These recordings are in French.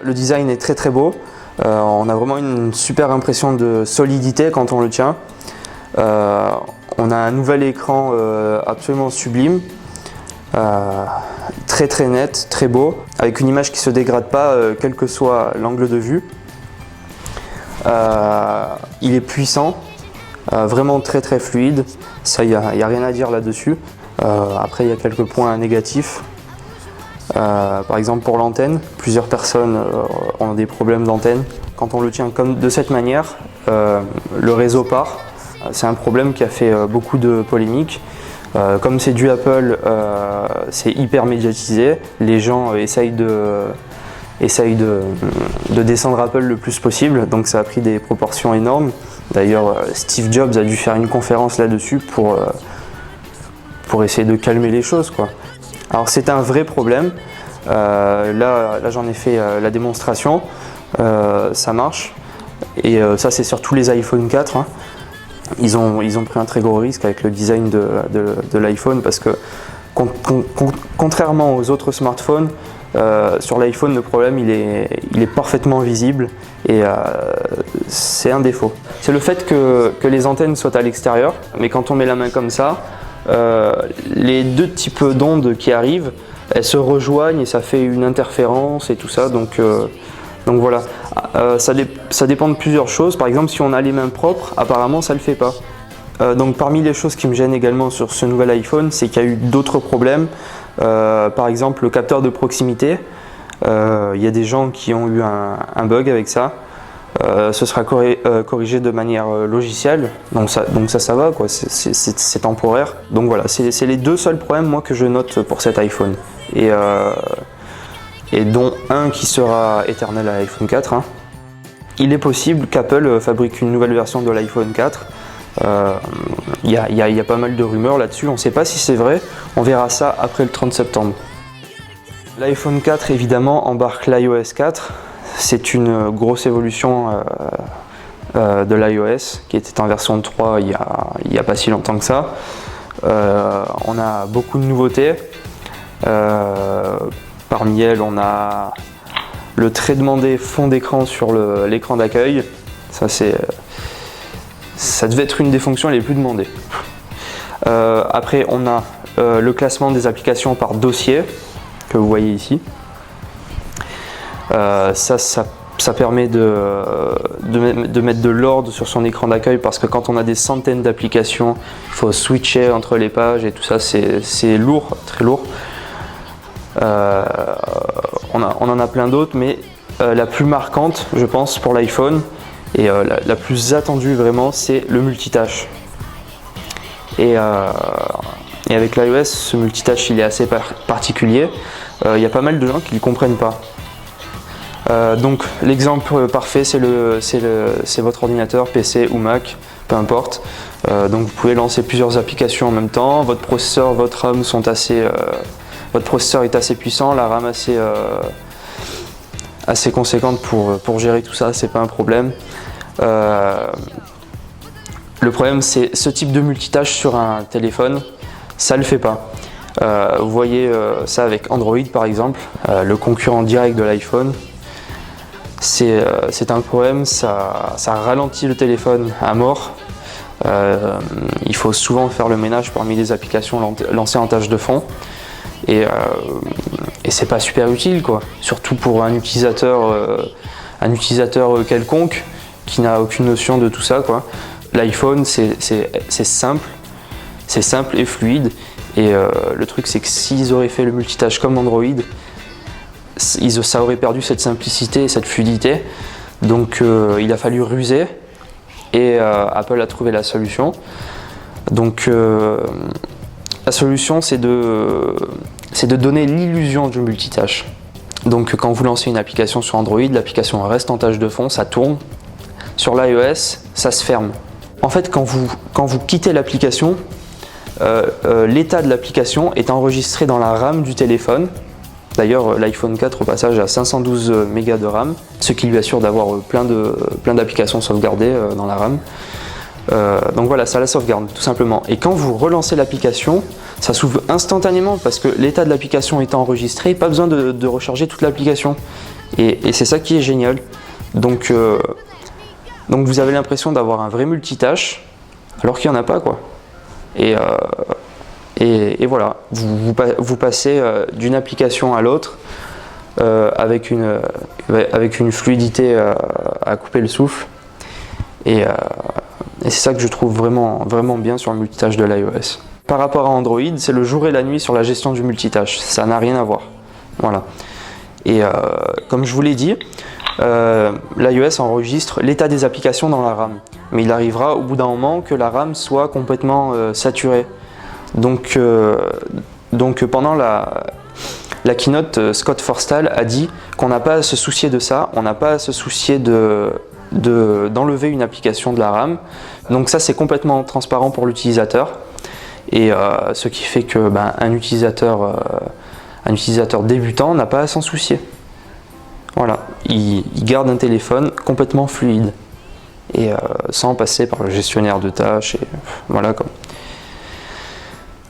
Le design est très beau. On a vraiment une super impression de solidité quand on le tient. On a un nouvel écran absolument sublime, très net, très beau, avec une image qui ne se dégrade pas quel que soit l'angle de vue. Il est puissant, vraiment très fluide, ça, il n'y a rien à dire là-dessus. Après, il y a quelques points négatifs. Par exemple pour l'antenne, plusieurs personnes ont des problèmes d'antenne. Quand on le tient comme de cette manière, le réseau part. C'est un problème qui a fait beaucoup de polémiques. Comme c'est du Apple, c'est hyper médiatisé. Les gens essayent de descendre Apple le plus possible, donc ça a pris des proportions énormes. D'ailleurs, Steve Jobs a dû faire une conférence là-dessus pour essayer de calmer les choses, quoi. Alors c'est un vrai problème. Là j'en ai fait la démonstration. Ça marche. Et ça c'est sur tous les iPhone 4. Hein. Ils ont pris un très gros risque avec le design de l'iPhone parce que contrairement aux autres smartphones, sur l'iPhone le problème il est parfaitement visible et c'est un défaut. C'est le fait que les antennes soient à l'extérieur, mais quand on met la main comme ça, les deux types d'ondes qui arrivent, elles se rejoignent et ça fait une interférence et tout ça, donc voilà. Ça dépend de plusieurs choses. Par exemple, si on a les mains propres, apparemment ça le fait pas. Donc parmi les choses qui me gênent également sur ce nouvel iPhone, c'est qu'il y a eu d'autres problèmes. Par exemple le capteur de proximité, il y a des gens qui ont eu un bug avec ça. Ce sera corrigé de manière logicielle, donc ça va quoi, c'est temporaire. Donc voilà, c'est les deux seuls problèmes moi que je note pour cet iPhone. Et dont un qui sera éternel à l'iPhone 4. Hein. Il est possible qu'Apple fabrique une nouvelle version de l'iPhone 4. Il y a pas mal de rumeurs là-dessus, on ne sait pas si c'est vrai, on verra ça après le 30 septembre. L'iPhone 4 évidemment embarque l'iOS 4. C'est une grosse évolution de l'iOS qui était en version 3 il y a pas si longtemps que ça. On a beaucoup de nouveautés. Parmi elles, on a le très demandé fond d'écran sur l'écran d'accueil. Ça devait être une des fonctions les plus demandées. Après, on a le classement des applications par dossier que vous voyez ici. Ça permet de mettre de l'ordre sur son écran d'accueil parce que quand on a des centaines d'applications, il faut switcher entre les pages et tout ça, c'est lourd, très lourd. On en a plein d'autres, mais la plus marquante, je pense, pour l'iPhone et la plus attendue vraiment, c'est le multitâche. Et avec l'iOS, ce multitâche, il est assez particulier. Il y a pas mal de gens qui ne le comprennent pas. Donc l'exemple parfait, c'est votre ordinateur, PC ou Mac, peu importe. Donc vous pouvez lancer plusieurs applications en même temps. Votre processeur, votre RAM sont votre processeur est assez puissant, la RAM assez conséquente pour gérer tout ça, c'est pas un problème. Le problème, c'est ce type de multitâche sur un téléphone, ça le fait pas. Vous voyez ça avec Android par exemple, le concurrent direct de l'iPhone. C'est un problème, ça ralentit le téléphone à mort. Il faut souvent faire le ménage parmi les applications lancées en tâche de fond. Et c'est pas super utile quoi, surtout pour un utilisateur quelconque qui n'a aucune notion de tout ça quoi. L'iPhone c'est simple et fluide et le truc c'est que s'ils auraient fait le multitâche comme Android, ça aurait perdu cette simplicité et cette fluidité, donc il a fallu ruser et Apple a trouvé la solution. Donc la solution, c'est de donner l'illusion du multitâche. Donc quand vous lancez une application sur Android, l'application reste en tâche de fond, ça tourne. Sur l'iOS, ça se ferme. En fait, quand vous quittez l'application, l'état de l'application est enregistré dans la RAM du téléphone. D'ailleurs, l'iPhone 4 au passage a 512 mégas de RAM, ce qui lui assure d'avoir plein d'applications sauvegardées dans la RAM. Donc voilà, ça la sauvegarde tout simplement. Et quand vous relancez l'application, ça s'ouvre instantanément parce que l'état de l'application étant enregistré, pas besoin de recharger toute l'application. Et c'est ça qui est génial. Donc vous avez l'impression d'avoir un vrai multitâche, alors qu'il n'y en a pas, quoi. Et voilà, vous passez d'une application à l'autre avec une fluidité à couper le souffle. Et c'est ça que je trouve vraiment, vraiment bien sur le multitâche de l'iOS. Par rapport à Android, c'est le jour et la nuit sur la gestion du multitâche. Ça n'a rien à voir. Voilà. Et comme je vous l'ai dit, l'iOS enregistre l'état des applications dans la RAM. Mais il arrivera au bout d'un moment que la RAM soit complètement saturée. Donc pendant la keynote, Scott Forstall a dit qu'on n'a pas à se soucier de ça, on n'a pas à se soucier d'enlever une application de la RAM. Donc ça, c'est complètement transparent pour l'utilisateur. Et ce qui fait que un utilisateur débutant n'a pas à s'en soucier. Voilà, il garde un téléphone complètement fluide et sans passer par le gestionnaire de tâches. Et voilà quoi.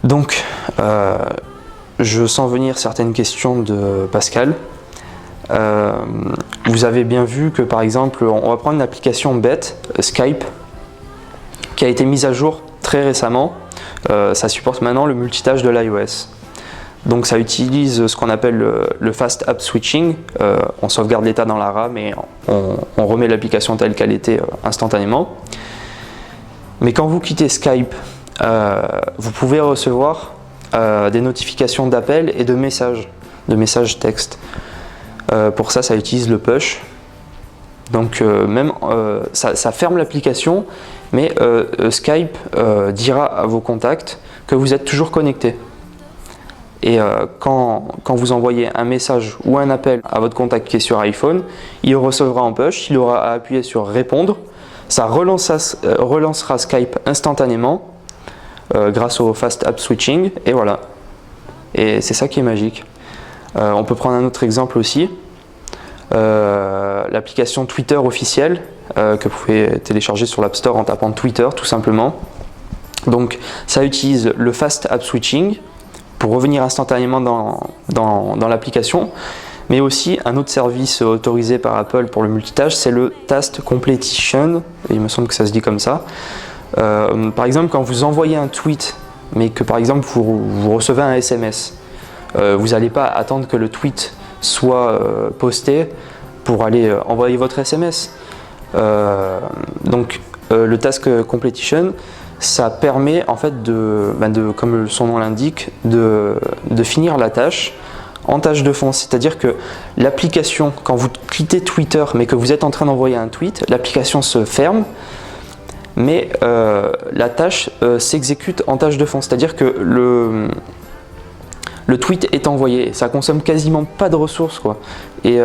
Donc, je sens venir certaines questions de Pascal. Vous avez bien vu que par exemple, on va prendre une application bête, Skype, qui a été mise à jour très récemment. Ça supporte maintenant le multitâche de l'iOS. Donc ça utilise ce qu'on appelle le Fast App Switching. On sauvegarde l'état dans la RAM et on remet l'application telle qu'elle était instantanément. Mais quand vous quittez Skype, vous pouvez recevoir des notifications d'appels et de messages texte. Pour ça, ça utilise le push. Donc ça ferme l'application, mais Skype dira à vos contacts que vous êtes toujours connecté. Et quand vous envoyez un message ou un appel à votre contact qui est sur iPhone, il recevra en push, il aura à appuyer sur répondre, ça relancera Skype instantanément grâce au Fast App Switching, et voilà. Et c'est ça qui est magique. On peut prendre un autre exemple aussi. L'application Twitter officielle que vous pouvez télécharger sur l'App Store en tapant Twitter tout simplement. Donc ça utilise le Fast App Switching pour revenir instantanément dans l'application, mais aussi un autre service autorisé par Apple pour le multitâche, c'est le Task Completion, il me semble que ça se dit comme ça. Par exemple, quand vous envoyez un tweet, mais que par exemple vous recevez un SMS, vous n'allez pas attendre que le tweet soit posté pour aller envoyer votre SMS. Donc le Task Completion, ça permet en fait comme son nom l'indique, de finir la tâche en tâche de fond. C'est-à-dire que l'application, quand vous quittez Twitter mais que vous êtes en train d'envoyer un tweet, l'application se ferme, mais la tâche s'exécute en tâche de fond. C'est-à-dire que le tweet est envoyé, ça consomme quasiment pas de ressources, quoi. Et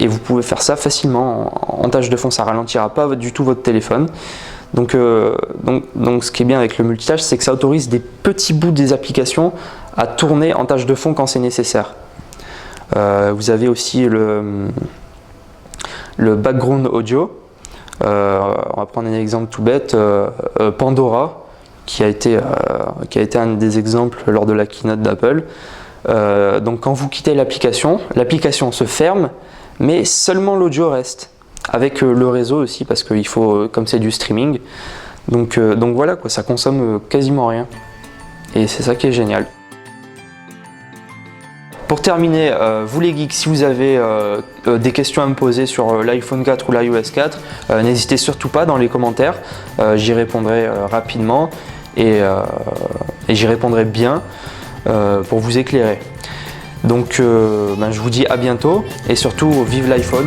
vous pouvez faire ça facilement en tâche de fond, ça ralentira pas du tout votre téléphone. Donc ce qui est bien avec le multitâche, c'est que ça autorise des petits bouts des applications à tourner en tâche de fond quand c'est nécessaire. Vous avez aussi le background audio. On va prendre un exemple tout bête, Pandora, qui a été un des exemples lors de la keynote d'Apple. Donc quand vous quittez l'application se ferme, mais seulement l'audio reste. Avec le réseau aussi, parce qu'il faut, comme c'est du streaming, donc voilà quoi, ça consomme quasiment rien, et c'est ça qui est génial. Pour terminer, vous les geeks, si vous avez des questions à me poser sur l'iPhone 4 ou l'iOS 4, n'hésitez surtout pas dans les commentaires, j'y répondrai rapidement et j'y répondrai bien pour vous éclairer. Donc je vous dis à bientôt et surtout vive l'iPhone.